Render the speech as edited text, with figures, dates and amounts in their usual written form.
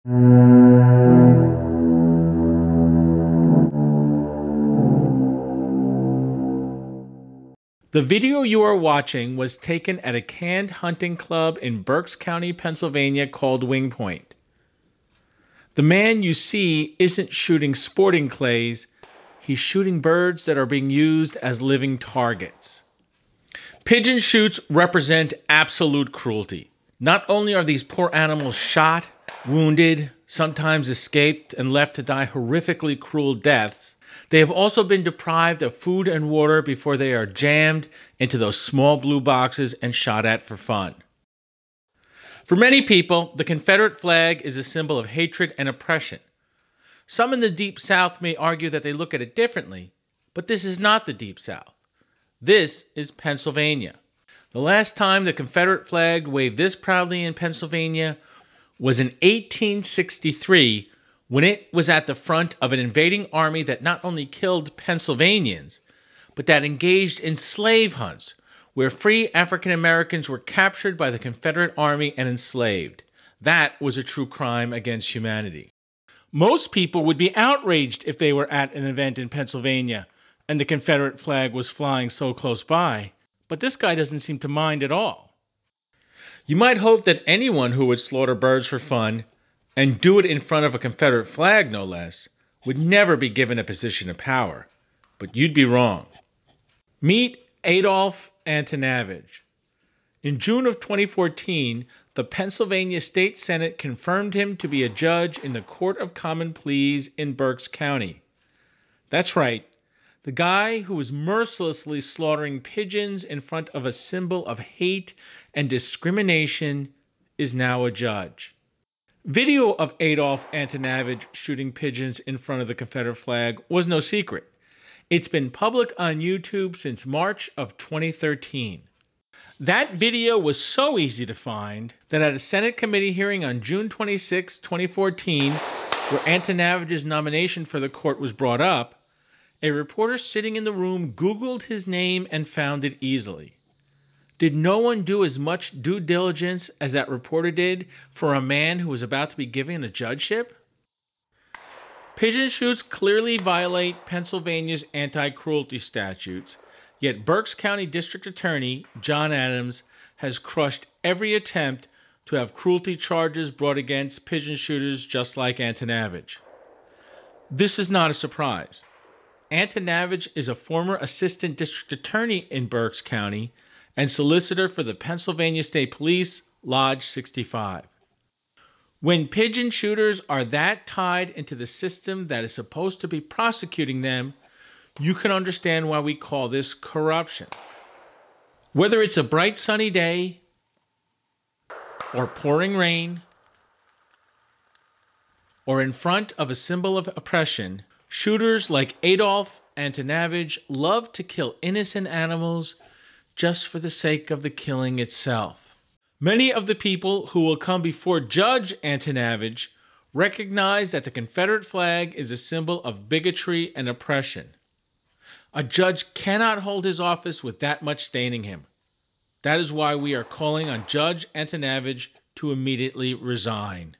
The video you are watching was taken at a canned hunting club in Berks County, Pennsylvania called Wing Point. The man you see isn't shooting sporting clays, he's shooting birds that are being used as living targets. Pigeon shoots represent absolute cruelty. Not only are these poor animals shot, wounded, sometimes escaped, and left to die horrifically cruel deaths, they have also been deprived of food and water before they are jammed into those small blue boxes and shot at for fun. For many people, the Confederate flag is a symbol of hatred and oppression. Some in the Deep South may argue that they look at it differently, but this is not the Deep South. This is Pennsylvania. The last time the Confederate flag waved this proudly in Pennsylvania was in 1863, when it was at the front of an invading army that not only killed Pennsylvanians, but that engaged in slave hunts, where free African Americans were captured by the Confederate Army and enslaved. That was a true crime against humanity. Most people would be outraged if they were at an event in Pennsylvania and the Confederate flag was flying so close by, but this guy doesn't seem to mind at all. You might hope that anyone who would slaughter birds for fun, and do it in front of a Confederate flag no less, would never be given a position of power. But you'd be wrong. Meet Adolph Antanavage. In June of 2014, the Pennsylvania State Senate confirmed him to be a judge in the Court of Common Pleas in Berks County. That's right, the guy who was mercilessly slaughtering pigeons in front of a symbol of hate and discrimination is now a judge. Video of Adolph Antanavage shooting pigeons in front of the Confederate flag was no secret. It's been public on YouTube since March of 2013. That video was so easy to find that at a Senate committee hearing on June 26, 2014, where Antanavage's nomination for the court was brought up, a reporter sitting in the room Googled his name and found it easily. Did no one do as much due diligence as that reporter did for a man who was about to be given a judgeship? Pigeon shoots clearly violate Pennsylvania's anti-cruelty statutes, yet Berks County District Attorney John Adams has crushed every attempt to have cruelty charges brought against pigeon shooters just like Antanavage. This is not a surprise. Antanavage is a former assistant district attorney in Berks County and solicitor for the Pennsylvania State Police, Lodge 65. When pigeon shooters are that tied into the system that is supposed to be prosecuting them, you can understand why we call this corruption. Whether it's a bright sunny day or pouring rain, or in front of a symbol of oppression, shooters like Adolph Antanavage love to kill innocent animals just for the sake of the killing itself. Many of the people who will come before Judge Antanavage recognize that the Confederate flag is a symbol of bigotry and oppression. A judge cannot hold his office with that much staining him. That is why we are calling on Judge Antanavage to immediately resign.